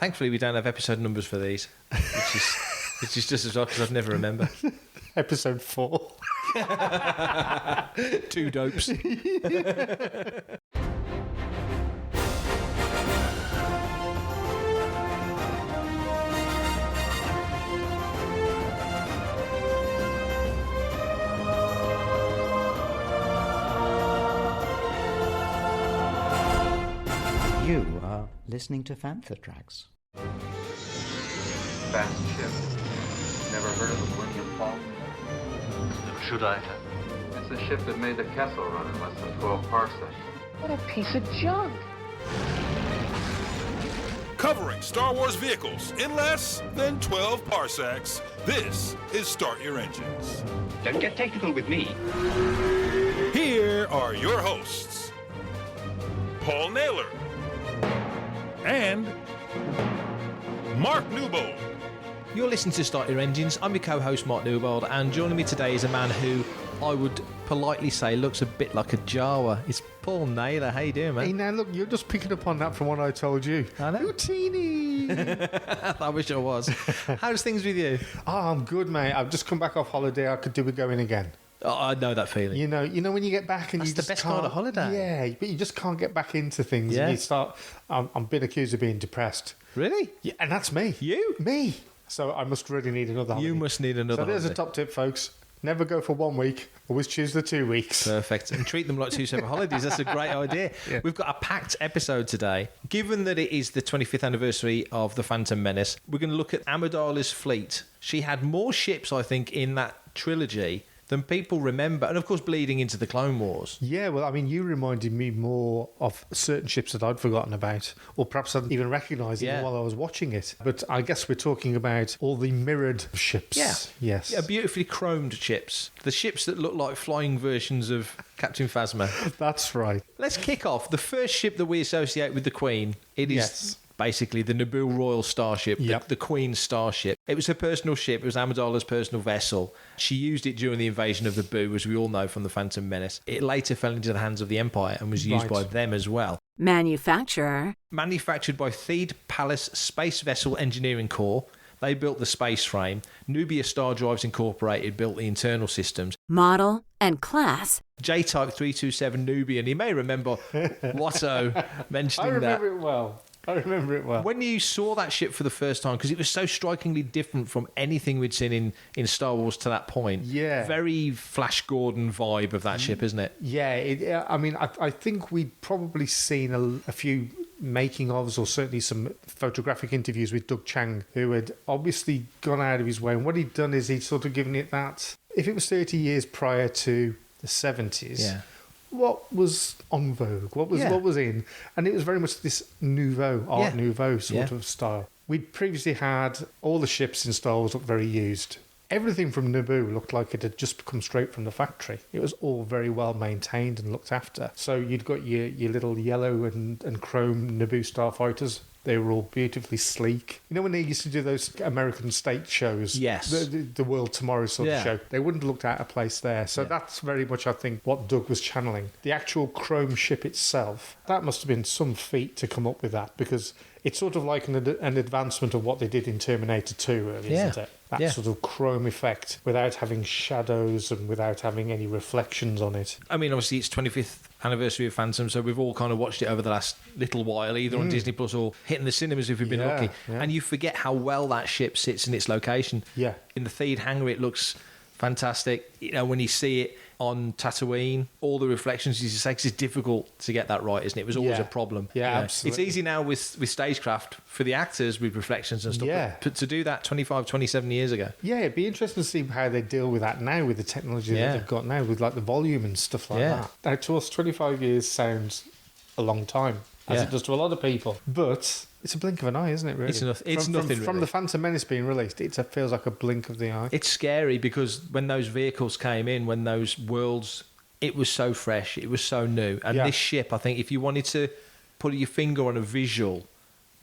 Thankfully, we don't have episode numbers for these, which is just as well because I'd never remember. Episode 4. 2 dopes. You are listening to Fantha Tracks. Fast ship. Never heard of it, William Paul? Should I have? It's the ship that made the Kessel run in less than 12 parsecs. What a piece of junk. Covering Star Wars vehicles in less than 12 parsecs, this is Start Your Engines. Don't get technical with me. Here are your hosts, Paul Naylor and Mark Newbold. You're listening to Start Your Engines. I'm your co-host, Mark Newbold, and joining me today is a man who I would politely say looks a bit like a Jawa. It's Paul Naylor. How you doing, man? Hey, now look, you're just picking up on that from what I told you. I know. You're teeny. I wish I was. How's things with you? Oh, I'm good, mate. I've just come back off holiday. I could do with going again. Oh, I know that feeling. You know when you get back and That's you the just best can't, kind of holiday. Yeah, but you just can't get back into things. Yeah. And you start. I'm being accused of being depressed. Really? Yeah, and that's me. You? Me. So I must really need another holiday. You must need another So there's holiday. a top tip, folks. Never go for 1 week. Always choose the 2 weeks. Perfect. And treat them like 2 separate holidays. That's a great idea. Yeah. We've got a packed episode today. Given that it is the 25th anniversary of the Phantom Menace, we're going to look at Amidala's fleet. She had more ships, I think, in that trilogy than people remember. And, of course, bleeding into the Clone Wars. Yeah, well, I mean, you reminded me more of certain ships that I'd forgotten about, or perhaps I didn't even recognise them while I was watching it. But I guess we're talking about all the mirrored ships. Yeah. Yes. Yeah, beautifully chromed ships. The ships that look like flying versions of Captain Phasma. That's right. Let's kick off. The first ship that we associate with the Queen, it is... Yes. Basically, the Naboo Royal Starship, Yep. the Queen's Starship. It was her personal ship. It was Amidala's personal vessel. She used it during the invasion of Naboo, as we all know from the Phantom Menace. It later fell into the hands of the Empire and was used by them as well. Manufacturer. Manufactured by Theed Palace Space Vessel Engineering Corps. They built the space frame. Nubia Star Drives Incorporated built the internal systems. Model and class. J-type 327 Nubian. You may remember Watto mentioning I that. remember it well. When you saw that ship for the first time, because it was so strikingly different from anything we'd seen in Star Wars to that point. Yeah. Very Flash Gordon vibe of that ship, isn't it? Yeah, I mean, I think we'd probably seen a few making ofs, or certainly some photographic interviews with Doug Chang, who had obviously gone out of his way. And what he'd done is he'd sort of given it that, if it was 30 years prior to the 70s, what was en vogue, what was in, and it was very much this Art Nouveau sort of style. We'd previously had all the ships in Star Wars look very used. Everything from Naboo looked like it had just come straight from the factory. It was all very well maintained and looked after. So you'd got your little yellow and chrome Naboo starfighters. They were all beautifully sleek. You know when they used to do those American state shows? Yes. The World Tomorrow sort of show. They wouldn't have looked out of place there. So that's very much, I think, what Doug was channeling. The actual chrome ship itself, that must have been some feat to come up with that, because it's sort of like an advancement of what they did in Terminator 2, really, isn't it? That sort of chrome effect without having shadows and without having any reflections on it. I mean, obviously, it's 25th anniversary of Phantom, so we've all kind of watched it over the last little while, either on Disney Plus or hitting the cinemas if we've been lucky. Yeah. And you forget how well that ship sits in its location. Yeah. In the Theed hangar, it looks fantastic. You know, when you see it on Tatooine, all the reflections, as you say, 'cause it's difficult to get that right, isn't it? It was always a problem. Yeah, You know, absolutely. It's easy now with stagecraft for the actors with reflections and stuff, Yeah. but to do that 25, 27 years ago. Yeah, it'd be interesting to see how they deal with that now, with the technology that they've got now, with like the volume and stuff like that. Now, to us, 25 years sounds a long time, as it does to a lot of people. But it's a blink of an eye, isn't it, really? It's nothing, From really. the Phantom Menace being released, it feels like a blink of the eye. It's scary because when those vehicles came in, when those worlds, it was so fresh, it was so new. And this ship, I think, if you wanted to put your finger on a visual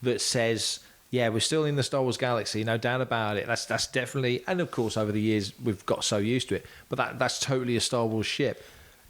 that says, yeah, we're still in the Star Wars galaxy, no doubt about it, that's definitely, and of course over the years we've got so used to it, but that's totally a Star Wars ship.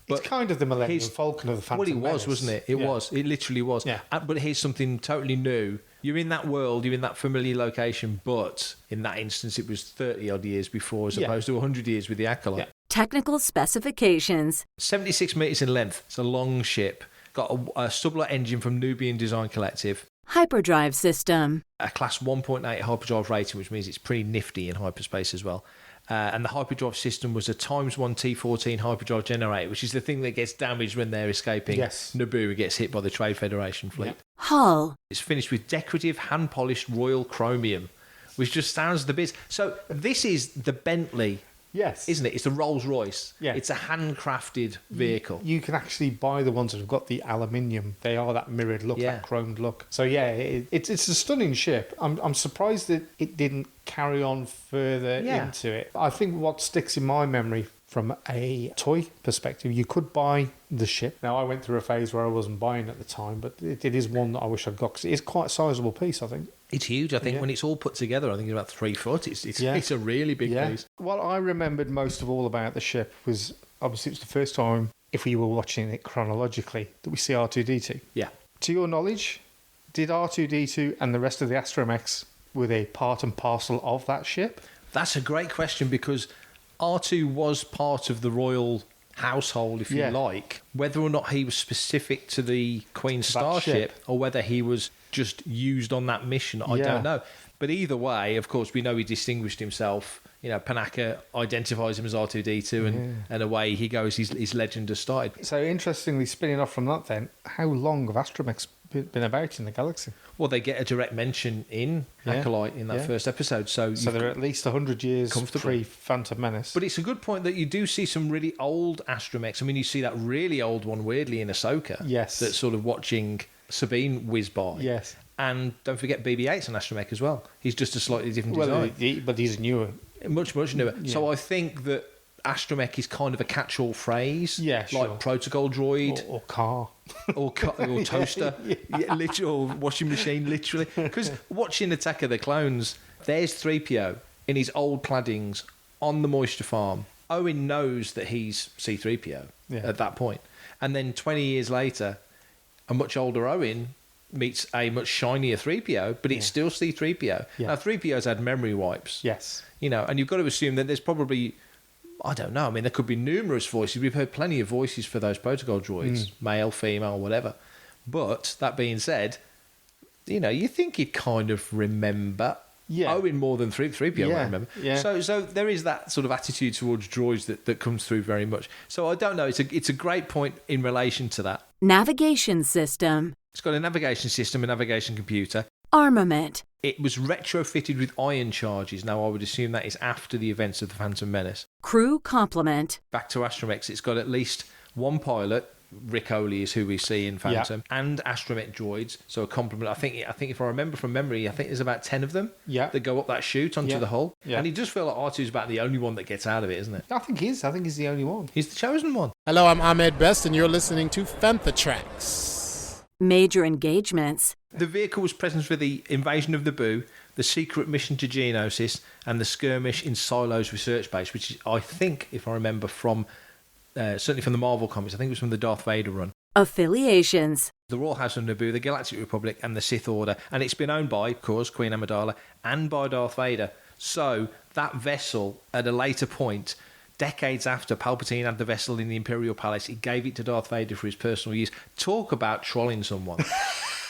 But it's kind of the Millennium Falcon of the Phantom Well, it was, Menace. wasn't it? It was. It literally was. Yeah. But here's something totally new You're in that world, you're in that familiar location, but in that instance, it was 30 odd years before as opposed to 100 years with the Acolyte. Yeah. Technical specifications. 76 metres in length. It's a long ship. Got a sublight engine from Nubian Design Collective. Hyperdrive system. A class 1.8 hyperdrive rating, which means it's pretty nifty in hyperspace as well. And the hyperdrive system was a ×1 T14 hyperdrive generator, which is the thing that gets damaged when they're escaping Naboo, who gets hit by the Trade Federation fleet. Hull. It's finished with decorative, hand-polished royal chromium, which just sounds the biz. So this is the Bentley, isn't it? It's the Rolls-Royce. Yeah. It's a handcrafted vehicle. You can actually buy the ones that have got the aluminium. They are that mirrored look, that chromed look. So yeah, it's a stunning ship. I'm surprised that it didn't carry on further into it. I think what sticks in my memory from a toy perspective, you could buy the ship. Now, I went through a phase where I wasn't buying at the time, but it is one that I wish I'd got because it is quite a sizable piece, I think. It's huge. I think when it's all put together, I think it's about 3 foot. It's a really big piece. What I remembered most of all about the ship was, obviously, it was the first time, if we were watching it chronologically, that we see R2-D2. Yeah. To your knowledge, did R2-D2 and the rest of the astromechs, were they part and parcel of that ship? That's a great question because R2 was part of the royal household, if you like. Whether or not he was specific to the Queen's starship or whether he was just used on that mission, I don't know. But either way, of course, we know he distinguished himself. You know, Panaka identifies him as R2-D2 and away he goes. His legend has started. So interestingly, spinning off from that then, how long have astromechs been about in the galaxy? Well, they get a direct mention in Acolyte in that first episode. So they're at least 100 years pre-Phantom Menace. But it's a good point that you do see some really old astromechs. I mean, you see that really old one, weirdly, in Ahsoka. Yes. That's sort of watching Sabine whiz by. Yes. And don't forget BB-8's an astromech as well. He's just a slightly different design. But he's newer. Much newer. Yeah. So I think that astromech is kind of a catch-all phrase. Yeah, sure. Like protocol droid. Or car. or toaster. Literal washing machine, literally. Because watching Attack of the Clones, there's 3PO in his old claddings on the moisture farm. Owen knows that he's C-3PO at that point. And then 20 years later, a much older Owen meets a much shinier 3PO, but it's still C-3PO. Yeah. Now, 3PO's had memory wipes. Yes. You know, and you've got to assume that there's probably, I don't know, I mean, there could be numerous voices. We've heard plenty of voices for those protocol droids, male, female, whatever. But, that being said, you know, you think he'd kind of remember Owen more than 3PO would remember. Yeah. So there is that sort of attitude towards droids that comes through very much. So I don't know, it's a great point in relation to that. Navigation system. It's got a navigation system, a navigation computer. Armament. It was retrofitted with ion charges. Now, I would assume that is after the events of the Phantom Menace. Crew complement. Back to astromechs, it's got at least one pilot. Rick Oley is who we see in Phantom, and astromech droids. So a complement. I think if I remember from memory, I think there's about 10 of them that go up that chute onto the hull. Yeah. And it does feel like R2 is about the only one that gets out of it, isn't it? I think he is. I think he's the only one. He's the chosen one. Hello, I'm Ahmed Best, and you're listening to Fantha Tracks. Major engagements. The vehicle was present for the invasion of Naboo, the secret mission to Geonosis, and the skirmish in Silo's research base, which is, I think, if I remember from, certainly from the Marvel comics, I think it was from the Darth Vader run. Affiliations. The Royal House of Naboo, the Galactic Republic, and the Sith Order. And it's been owned by, of course, Queen Amidala, and by Darth Vader. So that vessel, at a later point, decades after Palpatine had the vessel in the Imperial Palace, he gave it to Darth Vader for his personal use. Talk about trolling someone.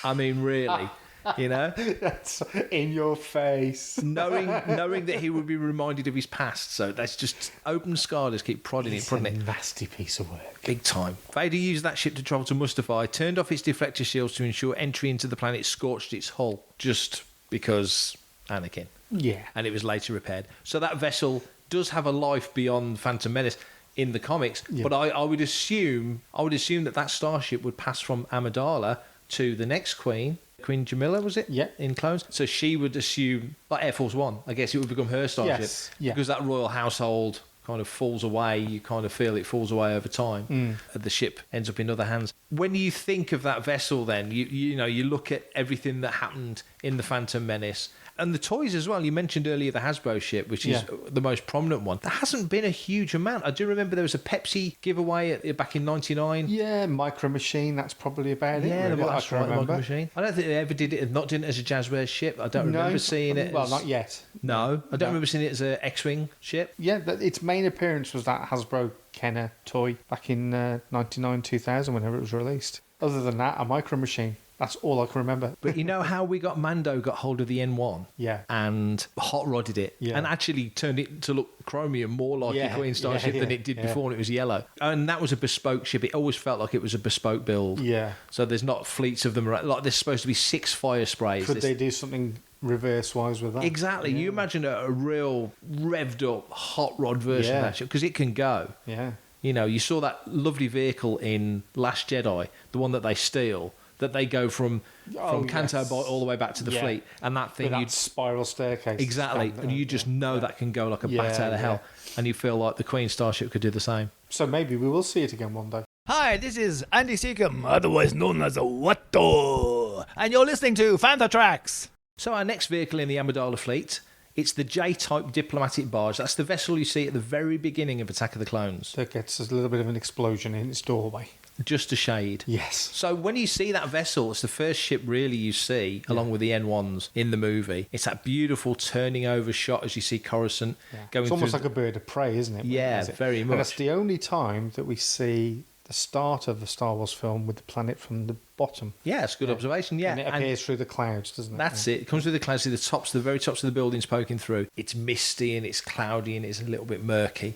I mean, really, you know? That's in your face. Knowing that he would be reminded of his past. So that's just open scars, keep prodding it. A nasty piece of work. Big time. Vader used that ship to travel to Mustafar, turned off its deflector shields to ensure entry into the planet scorched its hull, just because Anakin. Yeah. And it was later repaired. So that vessel does have a life beyond Phantom Menace in the comics, but I would assume that starship would pass from Amidala to the next Queen Jamila, was it? Yeah. In Clones. So she would assume, like Air Force One, I guess it would become her starship. Yes. Yeah. Because that royal household kind of falls away, you kind of feel it falls away over time. The ship ends up in other hands. when you think of that vessel, then you look at everything that happened in the Phantom Menace. And the toys as well. You mentioned earlier the Hasbro ship, which is the most prominent one. There hasn't been a huge amount. I do remember there was a Pepsi giveaway back in '99. Yeah, Micro Machine. That's probably about it. Yeah, really, that's right, Micro Machine. I don't think they ever did it. Not did it as a Jazzwares ship. I don't remember seeing it. Well, not yet. No, I don't remember seeing it as an X-wing ship. Yeah, its main appearance was that Hasbro Kenner toy back in 99, 2000, whenever it was released. Other than that, a Micro Machine. That's all I can remember. But you know how Mando got hold of the N1? Yeah. And hot rodded it. Yeah. And actually turned it to look chromium more like a Queen Starship than it did before, and it was yellow. And that was a bespoke ship. It always felt like it was a bespoke build. Yeah. So there's not fleets of them. Like there's supposed to be 6 fire sprays. Could they do something reverse-wise with that? Exactly. You imagine a real revved up hot rod version of that ship, because it can go. Yeah. You know, you saw that lovely vehicle in Last Jedi, the one that they steal, that they go from Canto Bight all the way back to the fleet, and that thing, with that spiral staircase. Exactly, and you just know that can go like a bat out of hell, and you feel like the Queen Starship could do the same. So maybe we will see it again one day. Hi, this is Andy Seacombe, otherwise known as Watto, and you're listening to Fantha Tracks. So our next vehicle in the Amidala fleet, it's the J-type diplomatic barge. That's the vessel you see at the very beginning of Attack of the Clones. That gets a little bit of an explosion in its doorway. Just a shade. Yes. So when you see that vessel, it's the first ship really you see, along with the N1s in the movie. It's that beautiful turning over shot as you see Coruscant going It's almost through. like a bird of prey, isn't it? Yeah, very much. And that's the only time that we see the start of the Star Wars film with the planet from the bottom. Yeah, it's a good observation, yeah. And it appears through the clouds, doesn't it? That's it. It comes through the clouds, see the very tops of the buildings poking through. It's misty and it's cloudy and it's a little bit murky.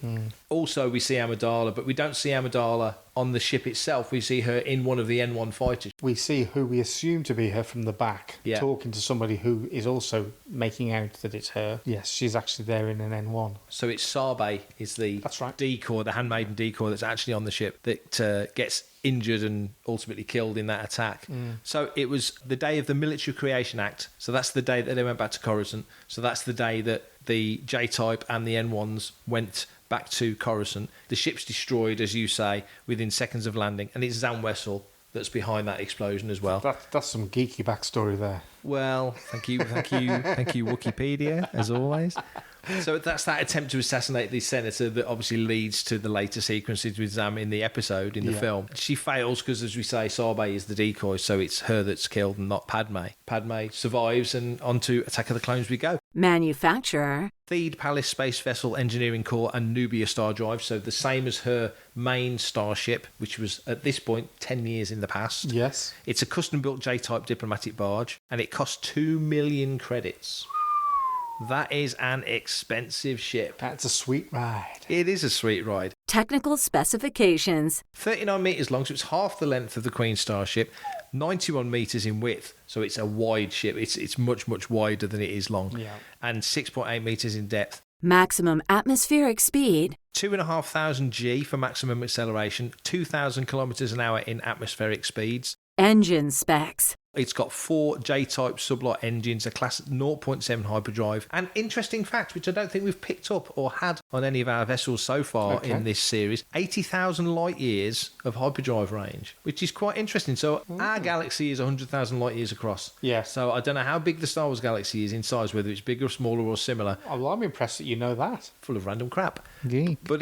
Also, we see Amidala, but we don't see Amidala on the ship itself. We see her in one of the N1 fighters. We see who we assume to be her from the back, talking to somebody who is also making out that it's her. Yes, she's actually there in an N1. So it's Sabe is the decoy, the handmaiden decoy that's actually on the ship that gets injured and ultimately killed in that attack. So it was the day of the Military Creation Act. So that's the day that they went back to Coruscant. So that's the day that the J-type and the N1s went back to Coruscant. The ship's destroyed, as you say, within seconds of landing, and it's Zam Wessel that's behind that explosion as well. That's some geeky backstory there. Well, thank you, Wikipedia, as always. So that's that attempt to assassinate the senator that obviously leads to the later sequences with Zam in the episode, in the film. She fails because, as we say, Sabe is the decoy, so it's her that's killed and not Padme. Padme survives, and onto Attack of the Clones we go. Manufacturer. Theed Palace Space Vessel Engineering Corps and Nubia Star Drive, so the same as her main starship, which was at this point 10 years in the past. Yes. It's a custom-built J-type diplomatic barge, and it cost 2 million credits. That is an expensive ship. That's a sweet ride. It is a sweet ride. Technical specifications. 39 metres long, so it's half the length of the Queen Starship. 91 metres in width, so it's a wide ship. It's much, much wider than it is long. Yeah. And 6.8 metres in depth. Maximum atmospheric speed. 2,500 G for maximum acceleration. 2,000 kilometres an hour in atmospheric speeds. Engine specs. It's got 4 J-type sublight engines, a class 0.7 hyperdrive, and interesting fact, which I don't think we've picked up or had on any of our vessels so far in this series, 80,000 light years of hyperdrive range, which is quite interesting. So our galaxy is 100,000 light years across. Yeah. So I don't know how big the Star Wars galaxy is in size, whether it's bigger, smaller, or similar. Oh, well, I'm impressed that you know that. Full of random crap. Geek. But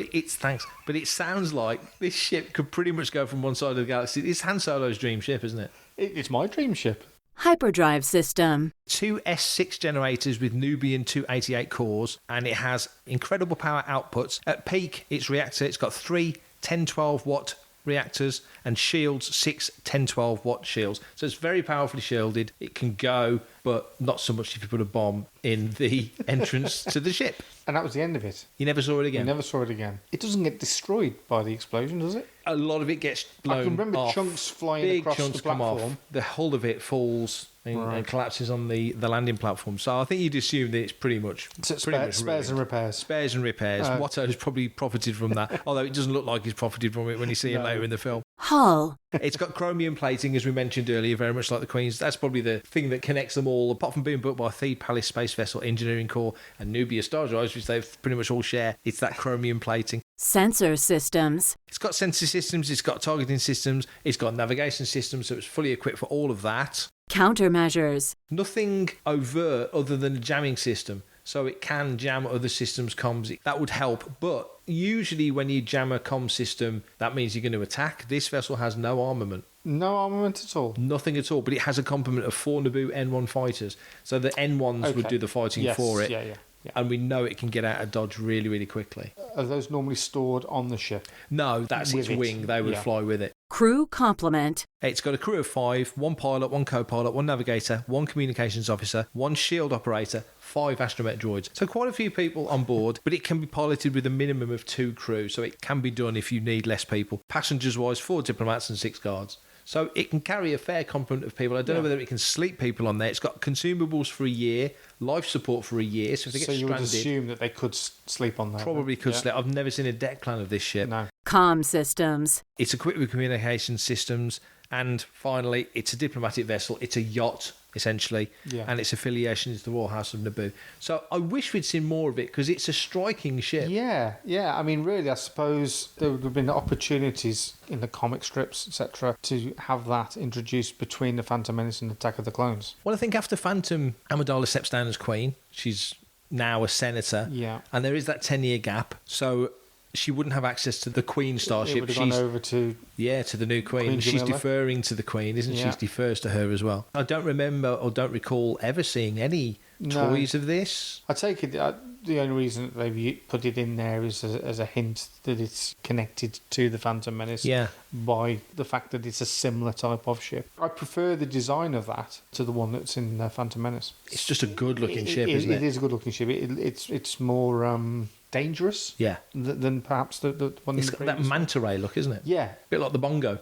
But it sounds like this ship could pretty much go from one side of the galaxy. It's Han Solo's dream ship, isn't it? It's my dream ship. Hyperdrive system. 2 S6 generators with Nubian 288 cores, and it has incredible power outputs. At peak, its got 3 10-12 watt reactors and shields, 6 10-12 watt shields. So it's very powerfully shielded. It can go, but not so much if you put a bomb in the entrance to the ship. And that was the end of it. You never saw it again? You never saw it again. It doesn't get destroyed by the explosion, does it? A lot of it gets blown off. I can remember chunks flying Big across chunks the platform. come off. The hull of it falls and collapses on the landing platform. So I think you'd assume that it's pretty much spares and repairs. Spares and repairs. Watto's probably profited from that, although it doesn't look like he's profited from it when you see him later in the film. Hull. It's got chromium plating, as we mentioned earlier, very much like the Queen's. That's probably the thing that connects them all, apart from being built by Theed Palace Space Vessel Engineering Corps and Nubia Star Drives, which they pretty much all share. It's that chromium plating. Sensor systems. It's got sensor systems, it's got targeting systems, it's got navigation systems, so it's fully equipped for all of that. Countermeasures. Nothing overt other than a jamming system. So it can jam other systems' comms. That would help. But usually when you jam a comm system, that means you're going to attack. This vessel has no armament. No armament at all? Nothing at all. But it has a complement of 4 Naboo N1 fighters. So the N1s would do the fighting for it. Yeah. And we know it can get out of dodge really, really quickly. Are those normally stored on the ship? No, that's its wing. They would fly with it. Crew complement. It's got a crew of 5, 1 pilot, 1 co-pilot, 1 navigator, 1 communications officer, 1 shield operator, 5 astromech droids. So quite a few people on board, but it can be piloted with a minimum of 2 crew, so it can be done if you need less people. Passengers-wise, 4 diplomats and 6 guards. So it can carry a fair complement of people. I don't know whether it can sleep people on there. It's got consumables for a year, life support for a year. So if they get stranded... So you would assume that they could sleep on there? Probably could sleep. I've never seen a deck plan of this ship. No. Comm systems. It's equipped with communication systems. And finally, it's a diplomatic vessel. It's a yacht, essentially. Yeah. And its affiliation is the Royal House of Naboo. So I wish we'd seen more of it because it's a striking ship. Yeah. I mean, really, I suppose there would have been opportunities in the comic strips, etc., to have that introduced between the Phantom Menace and Attack of the Clones. Well, I think after Phantom, Amidala steps down as Queen. She's now a senator. Yeah. And there is that 10-year gap. So she wouldn't have access to the Queen starship. It would have gone over to... Yeah, to the new Queen. Queen She's Jamila. deferring to the Queen, isn't she? She defers to her as well. I don't remember or don't recall ever seeing any toys of this. I take it the only reason that they've put it in there is as a hint that it's connected to the Phantom Menace by the fact that it's a similar type of ship. I prefer the design of that to the one that's in Phantom Menace. It's just a good-looking ship, isn't it? It is a good-looking ship. It's more... dangerous than perhaps the one it's in the got that manta ray look, isn't it? Yeah. A bit like the Bongo.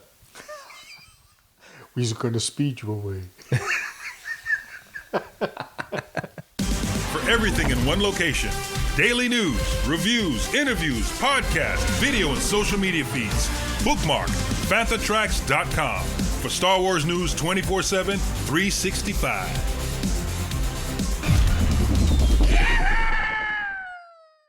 We're going to speed you away. For everything in one location, daily news, reviews, interviews, podcasts, video, and social media feeds, bookmark fanthatracks.com for Star Wars news 24/7, 365.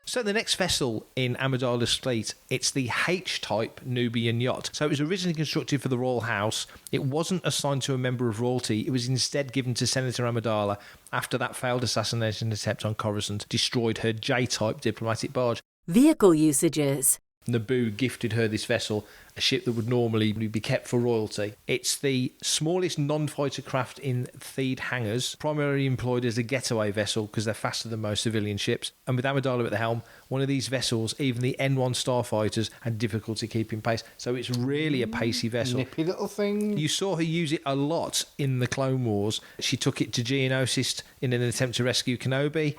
So the next vessel in Amidala's fleet, it's the H-type Nubian yacht. So it was originally constructed for the royal house. It wasn't assigned to a member of royalty. It was instead given to Senator Amidala after that failed assassination attempt on Coruscant destroyed her J-type diplomatic barge. Vehicle usages. Naboo gifted her this vessel, a ship that would normally be kept for royalty. It's the smallest non-fighter craft in Theed hangars, primarily employed as a getaway vessel because they're faster than most civilian ships. And with Amidala at the helm, one of these vessels, even the N1 starfighters, had difficulty keeping pace. So it's really a pacey vessel. Nippy little thing. You saw her use it a lot in the Clone Wars. She took it to Geonosis in an attempt to rescue Kenobi,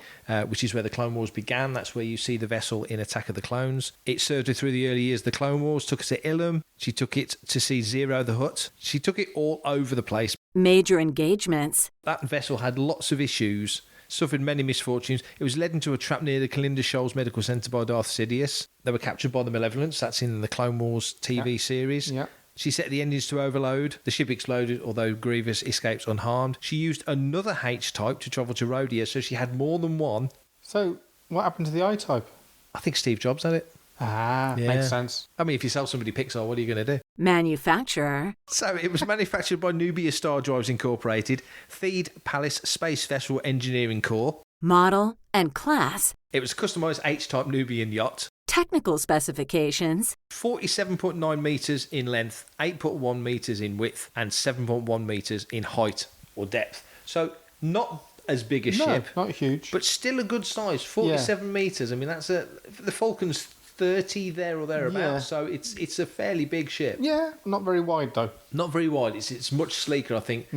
which is where the Clone Wars began. That's where you see the vessel in Attack of the Clones. It served her through the early years of the Clone Wars, took her to Ilum. She took it to see Zero the Hutt. She took it all over the place. Major engagements. That vessel had lots of issues, suffered many misfortunes. It was led into a trap near the Kalinda Shoals Medical Centre by Darth Sidious. They were captured by the Malevolence. That's in the Clone Wars TV series. Yeah. She set the engines to overload. The ship exploded, although Grievous escapes unharmed. She used another H-type to travel to Rhodia, so she had more than one. So, what happened to the I-type? I think Steve Jobs had it. Makes sense. I mean, if you sell somebody Pixar, what are you going to do? Manufacturer. So it was manufactured by Nubia Star Drives Incorporated, Theed Palace Space Vessel Engineering Corps. Model and class. It was a customised H-type Nubian yacht. Technical specifications. 47.9 metres in length, 8.1 metres in width, and 7.1 metres in height or depth. So not as big a ship. Not huge. But still a good size, 47 metres. I mean, that's the Falcon's 30 there or thereabouts, so it's a fairly big ship. Yeah, not very wide though. Not very wide. It's much sleeker, I think,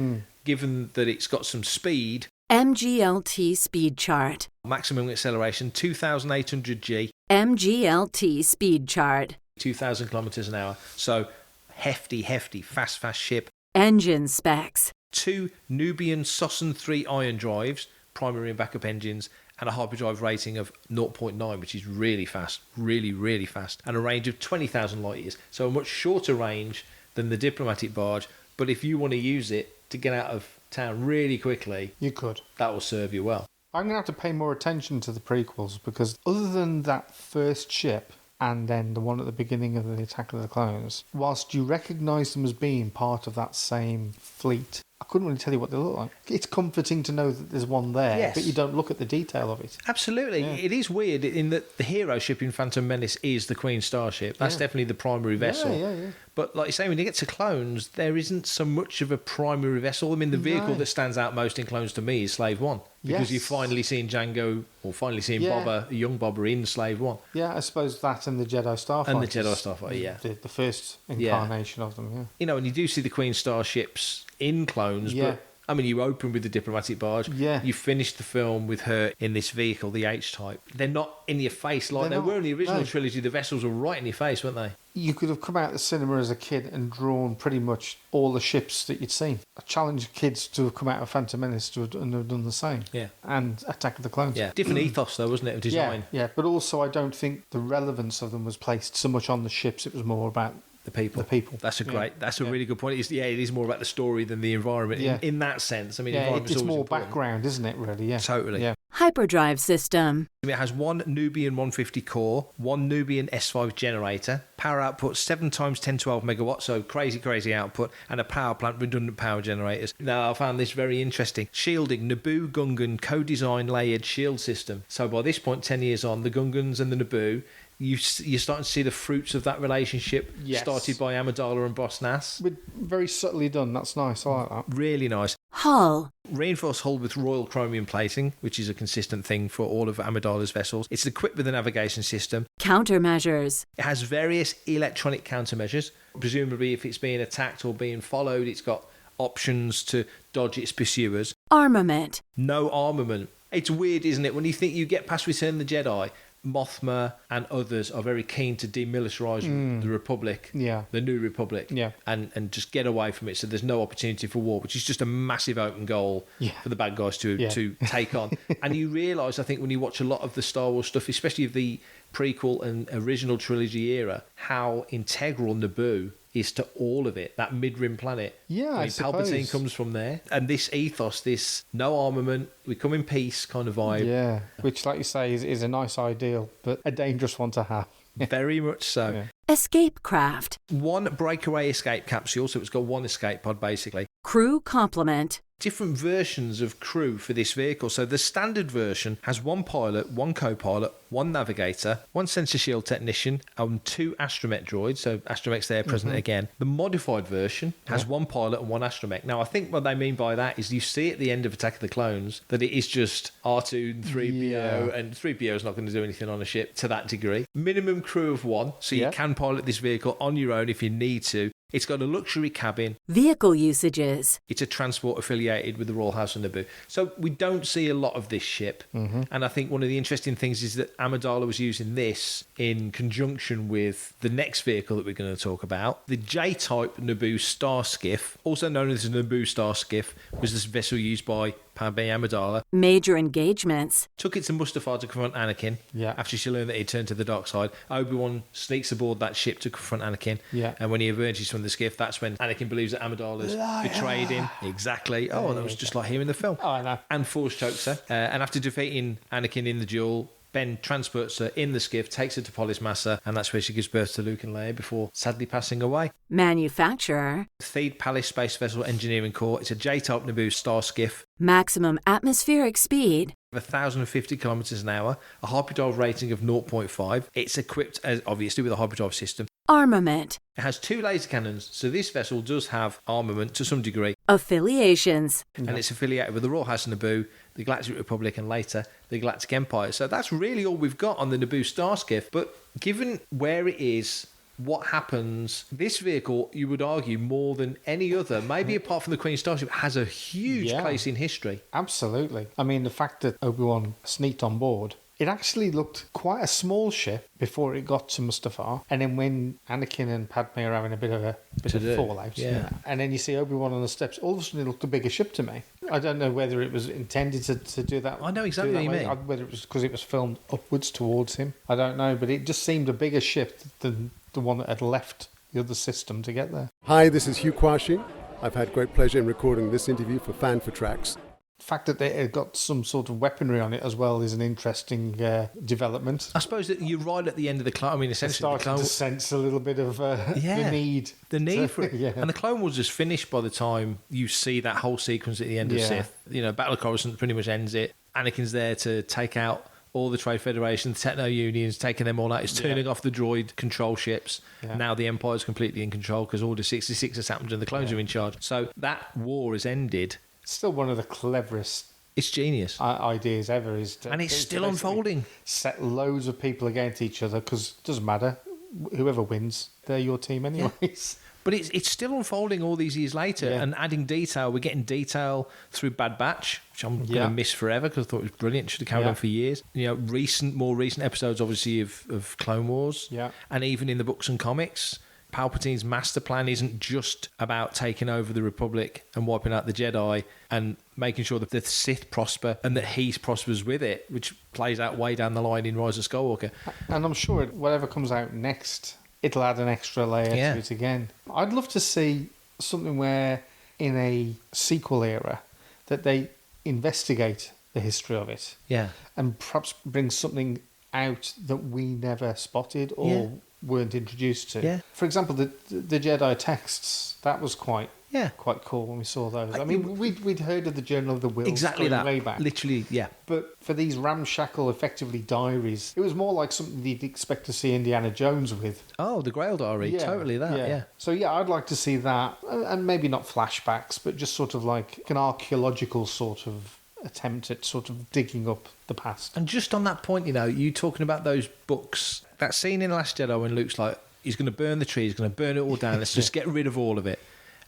given that it's got some speed. MGLT speed chart. Maximum acceleration 2,800 G. MGLT speed chart. 2,000 kilometres an hour. So hefty, fast ship. Engine specs. 2 Nubian Sosan 3 ion drives, primary and backup engines, and a hyperdrive rating of 0.9, which is really fast, really fast, and a range of 20,000 light years. So a much shorter range than the diplomatic barge, but if you want to use it to get out of town really quickly, you could. That will serve you well. I'm going to have to pay more attention to the prequels because other than that first ship, and then the one at the beginning of the Attack of the Clones, whilst you recognise them as being part of that same fleet, I couldn't really tell you what they look like. It's comforting to know that there's one there, Yes. but you don't look at the detail of it. Absolutely. Yeah. It is weird in that the hero ship in Phantom Menace is the Queen Starship. That's definitely the primary vessel. Yeah. But like you say, when you get to Clones, there isn't so much of a primary vessel. I mean, the vehicle that stands out most in Clones to me is Slave One. Because you're finally seeing Django, or finally seeing Boba, young Boba in Slave One. Yeah, I suppose that and the Jedi Starfighter. And the Jedi Starfighter, yeah. The first incarnation of them, yeah. You know, and you do see the Queen Starships in Clones, but I mean, you open with the diplomatic barge. Yeah. You finish the film with her in this vehicle, the H-type. They're not in your face like they were in the original trilogy. The vessels were right in your face, weren't they? You could have come out of the cinema as a kid and drawn pretty much all the ships that you'd seen. I challenge kids to have come out of Phantom Menace and have done the same. Yeah. And Attack of the Clones. Yeah. Different ethos, though, wasn't it, of design? Yeah. But also, I don't think the relevance of them was placed so much on the ships. It was more about the people. That's a really good point. It is more about the story than the environment in that sense. I mean, it's more background, isn't it, really? Yeah. Totally. Yeah. Hyperdrive system. It has one Nubian 150 core, one Nubian S5 generator, power output 7 times 1012 megawatts, so crazy output, and a power plant, redundant power generators. Now, I found this very interesting. Shielding, Naboo Gungan co-design layered shield system. So by this point, 10 years on, the Gungans and the Naboo, you're starting to see the fruits of that relationship started by Amidala and Boss Nass. Very subtly done. That's nice. I like that. Really nice. Hull. Reinforced hull with royal chromium plating, which is a consistent thing for all of Amidala's vessels. It's equipped with a navigation system. Countermeasures. It has various electronic countermeasures. Presumably, if it's being attacked or being followed, it's got options to dodge its pursuers. Armament. No armament. It's weird, isn't it? When you think you get past Return of the Jedi, Mothma and others are very keen to demilitarize the Republic, the New Republic, and just get away from it. So there's no opportunity for war, which is just a massive open goal for the bad guys to take on. And you realise, I think, when you watch a lot of the Star Wars stuff, especially of the prequel and original trilogy era, how integral Naboo is to all of it, that mid-rim planet. Yeah, I suppose. Palpatine comes from there. And this ethos, this no armament, we come in peace kind of vibe. Yeah, which, like you say, is a nice ideal, but a dangerous one to have. Very much so. Yeah. Escape craft. One breakaway escape capsule, so it's got one escape pod, basically. Crew complement. Different versions of crew for this vehicle. So the standard version has one pilot, one co-pilot, one navigator, one sensor shield technician, and 2 astromech droids. So astromechs there present again. The modified version has one pilot and one astromech. Now, I think what they mean by that is you see at the end of Attack of the Clones that it is just R2 and 3PO, and 3PO is not going to do anything on a ship to that degree. Minimum crew of 1, so you can pilot this vehicle on your own if you need to. It's got a luxury cabin. Vehicle usages. It's a transport affiliated with the Royal House of Naboo. So we don't see a lot of this ship. And I think one of the interesting things is that Amidala was using this in conjunction with the next vehicle that we're going to talk about. The J-type Naboo star skiff, also known as the Naboo star skiff, was this vessel used by Padmé Amidala. Major engagements. Took it to Mustafar to confront Anakin. After she learned that he'd turned to the dark side, Obi-Wan sneaks aboard that ship to confront Anakin. And when he emerges from the skiff, that's when Anakin believes that Amidala's betrayed him. Exactly. Oh, that was just like him in the film. Oh, I know. And force chokes her. And after defeating Anakin in the duel, Ben transports her in the skiff, takes her to Polis Massa, and that's where she gives birth to Luke and Leia before sadly passing away. Manufacturer. Theed Palace Space Vessel Engineering Corps. It's a J-type Naboo star skiff. Maximum atmospheric speed. 1,050 kilometres an hour, a hyperdrive rating of 0.5. It's equipped, as obviously, with a hyperdrive system. Armament. It has 2 laser cannons, so this vessel does have armament to some degree. Affiliations. And it's affiliated with the Royal House of Naboo, the Galactic Republic, and later the Galactic Empire. So that's really all we've got on the Naboo star skiff. But given where it is, what happens, this vehicle, you would argue, more than any other, maybe apart from the Queen Starship, has a huge place in history. Absolutely. I mean, the fact that Obi-Wan sneaked on board, it actually looked quite a small ship before it got to Mustafar. And then when Anakin and Padme are having a bit of fallout, and then you see Obi-Wan on the steps, all of a sudden it looked a bigger ship to me. I don't know whether it was intended to do that. I know exactly what you mean. Whether it was because it was filmed upwards towards him. I don't know, but it just seemed a bigger ship than the one that had left the other system to get there. Hi, this is Hugh Quashing. I've had great pleasure in recording this interview for Fan for Tracks. The fact that it got some sort of weaponry on it as well is an interesting development. I suppose that you're right at the end of the Clone. I mean, essentially, It's starting to sense a little bit of the need. The need for it. Yeah. And the Clone Wars is finished by the time you see that whole sequence at the end of Sith. You know, Battle of Coruscant pretty much ends it. Anakin's there to take out all the Trade Federation, the Techno Unions, taking them all out. He's turning off the droid control ships. Yeah. Now the Empire's completely in control because Order 66 has happened and the clones are in charge. So that war has ended. Still one of the cleverest... It's genius. Ideas ever. And it's still unfolding. Set loads of people against each other because it doesn't matter. Whoever wins, they're your team anyways. Yeah. But it's still unfolding all these years later and adding detail. We're getting detail through Bad Batch, which I'm going to miss forever because I thought it was brilliant. Should have carried on for years. You know, more recent episodes, obviously, of Clone Wars. Yeah. And even in the books and comics, Palpatine's master plan isn't just about taking over the Republic and wiping out the Jedi and making sure that the Sith prosper and that he prospers with it, which plays out way down the line in Rise of Skywalker. And I'm sure whatever comes out next, it'll add an extra layer to it again. I'd love to see something where, in a sequel era, that they investigate the history of it. Yeah. And perhaps bring something out that we never spotted or weren't introduced to. Yeah. For example, the Jedi texts, that was quite cool when we saw those. I mean, we'd heard of the Journal of the Wills exactly that. way back. Literally, yeah. But for these ramshackle, effectively diaries, it was more like something you'd expect to see Indiana Jones with. Oh, the Grail Diary, totally that, yeah. So I'd like to see that, and maybe not flashbacks, but just sort of like an archaeological sort of attempt at sort of digging up the past. And just on that point, you talking about those books, that scene in The Last Jedi when Luke's like, he's going to burn the tree, he's going to burn it all down, let's just get rid of all of it.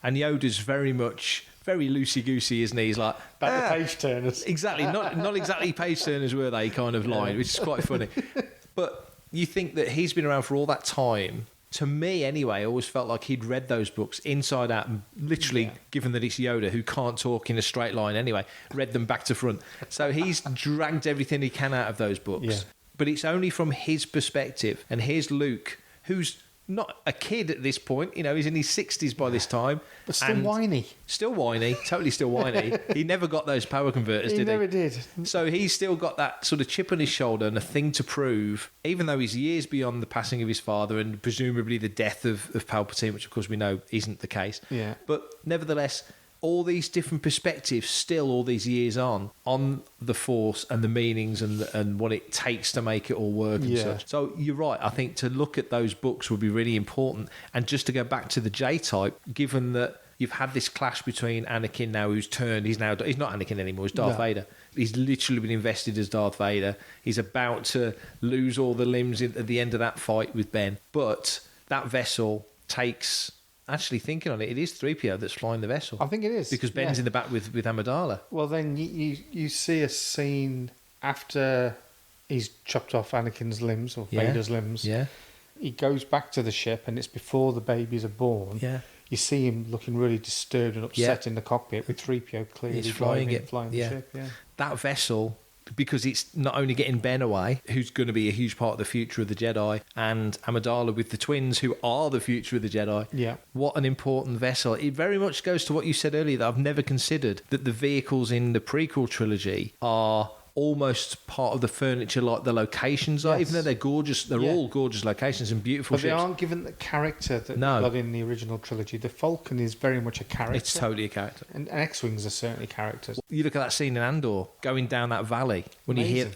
And Yoda's very loosey-goosey, isn't he? He's like... the page turners. Exactly. Not exactly page turners, were they, kind of line, which is quite funny. But you think that he's been around for all that time. To me, anyway, I always felt like he'd read those books inside out and literally, given that it's Yoda, who can't talk in a straight line anyway, read them back to front. So he's dragged everything he can out of those books. Yeah. But it's only from his perspective. And here's Luke, who's not a kid at this point, he's in his 60s by this time. But still whiny. Still whiny, totally still whiny. He never got those power converters, did he? He never did. So he's still got that sort of chip on his shoulder and a thing to prove, even though he's years beyond the passing of his father and presumably the death of Palpatine, which of course we know isn't the case. Yeah. But nevertheless, all these different perspectives still all these years on the Force and the meanings and what it takes to make it all work and such. So you're right. I think to look at those books would be really important. And just to go back to the J-type, given that you've had this clash between Anakin now, who's turned, he's not Anakin anymore, he's Darth Vader. He's literally been invested as Darth Vader. He's about to lose all the limbs at the end of that fight with Ben. But that vessel takes... Actually, thinking on it, it is 3PO that's flying the vessel. I think it is. Because Ben's in the back with Amidala. Well, then you see a scene after he's chopped off Anakin's limbs, or Vader's limbs. Yeah. He goes back to the ship, and it's before the babies are born. Yeah. You see him looking really disturbed and upset in the cockpit with 3PO clearly flying the ship. Yeah. That vessel... Because it's not only getting Ben away, who's going to be a huge part of the future of the Jedi, and Amidala with the twins, who are the future of the Jedi. Yeah. What an important vessel. It very much goes to what you said earlier, that I've never considered, that the vehicles in the prequel trilogy are almost part of the furniture, like the locations are, even though they're gorgeous. They're all gorgeous locations and beautiful but ships. They aren't given the character that they got in the original trilogy. The Falcon is very much a character. It's totally a character. And X-Wings are certainly characters. You look at that scene in Andor, going down that valley, when you hear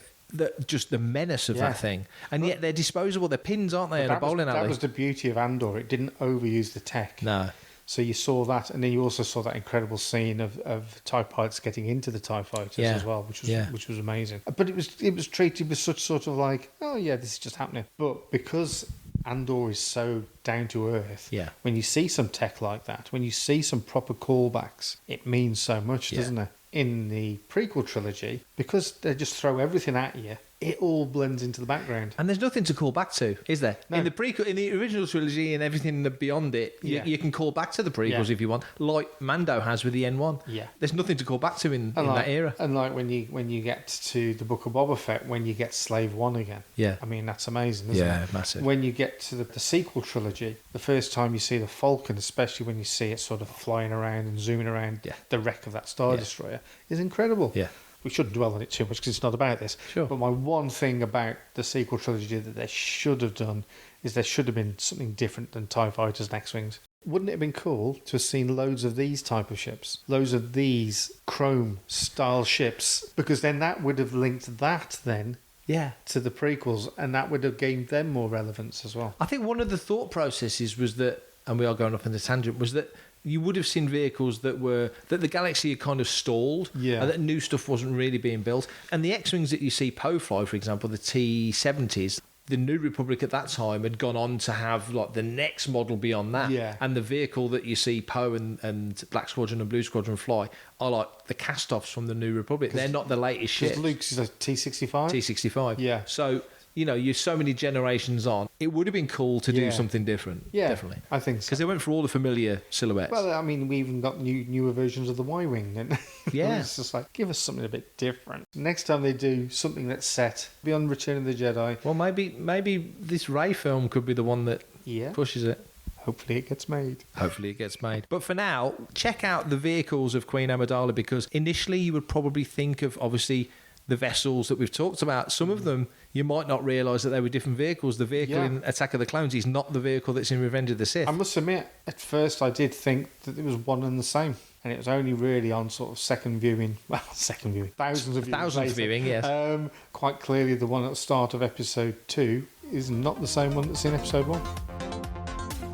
just the menace of that thing. And yet they're disposable. They're pins, aren't they, in a bowling alley? That was the beauty of Andor. It didn't overuse the tech. No. So you saw that, and then you also saw that incredible scene of TIE pilots getting into the TIE fighters as well, which was amazing. But it was treated with such sort of like, oh yeah, this is just happening. But because Andor is so down to earth, when you see some tech like that, when you see some proper callbacks, it means so much, doesn't it? In the prequel trilogy, because they just throw everything at you, it all blends into the background. And there's nothing to call back to, is there? No. In the original trilogy and everything beyond it, you can call back to the prequels if you want, like Mando has with the N1. Yeah. There's nothing to call back to in that era. And like when you get to the Book of Boba Fett, when you get Slave One again. Yeah. I mean, that's amazing, isn't it? Yeah, massive. When you get to the sequel trilogy, the first time you see the Falcon, especially when you see it sort of flying around and zooming around the wreck of that Star Destroyer, is incredible. Yeah. We shouldn't dwell on it too much because it's not about this. Sure. But my one thing about the sequel trilogy that they should have done is there should have been something different than TIE fighters and X-Wings. Wouldn't it have been cool to have seen loads of these type of ships? Loads of these chrome-style ships? Because then that would have linked that then to the prequels, and that would have gained them more relevance as well. I think one of the thought processes was that, and we are going off on the tangent, was that you would have seen vehicles that the galaxy had kind of stalled, and that new stuff wasn't really being built. And the X-Wings that you see Poe fly, for example, the T-70s, the New Republic at that time had gone on to have like the next model beyond that. Yeah. And the vehicle that you see Poe and Black Squadron and Blue Squadron fly are like the cast-offs from the New Republic. They're not the latest ships. Because Luke's is a T-65? T-65. Yeah. So, you know, you're so many generations on. It would have been cool to do something different. Yeah, definitely. I think so. Because they went for all the familiar silhouettes. Well, I mean, we even got newer versions of the Y-Wing. And Yeah. it's just like, give us something a bit different. Next time they do something that's set beyond Return of the Jedi. Well, maybe this Rey film could be the one that pushes it. Hopefully it gets made. Hopefully it gets made. But for now, check out the vehicles of Queen Amidala, because initially you would probably think of, obviously, the vessels that we've talked about. Some of them, you might not realise that they were different vehicles. The vehicle in Attack of the Clones is not the vehicle that's in Revenge of the Sith. I must admit, at first I did think that it was one and the same. And it was only really on sort of second viewing, thousands of viewing, yes. Quite clearly the one at the start of episode 2 is not the same one that's in episode 1.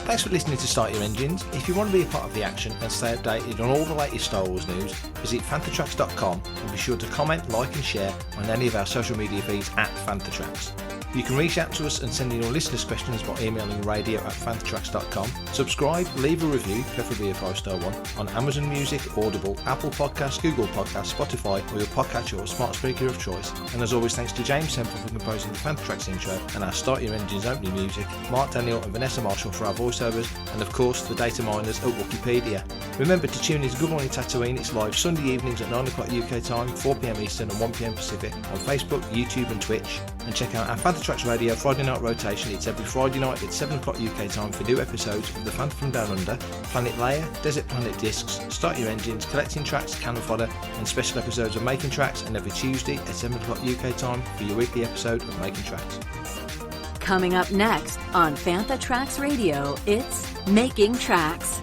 Thanks for listening to Start Your Engines. If you want to be a part of the action and stay updated on all the latest Star Wars news, visit fanthatracks.com and be sure to comment, like and share on any of our social media feeds at Fanthatracks. You can reach out to us and send in your listeners' questions by emailing radio@fanthatracks.com. Subscribe, leave a review, preferably a 5-star one, on Amazon Music, Audible, Apple Podcasts, Google Podcasts, Spotify, or your podcatcher or smart speaker of choice. And as always, thanks to James Temple for composing the Fanthatracks intro, and our Start Your Engines opening music, Mark Daniel and Vanessa Marshall for our voiceovers, and of course the data miners at Wikipedia. Remember to tune in to Good Morning Tatooine. It's live Sunday evenings at 9 o'clock UK time, 4 PM Eastern and 1 PM Pacific on Facebook, YouTube and Twitch. And check out our Fanthatracks Radio Friday night rotation. It's every Friday night at 7 o'clock UK time for new episodes of The Phantom from Down Under, Planet Leia, Desert Planet Discs, Start Your Engines, Collecting Tracks, Cannon Fodder, and special episodes of Making Tracks, and every Tuesday at 7 o'clock UK time for your weekly episode of Making Tracks. Coming up next on Fanthatracks Radio, it's Making Tracks.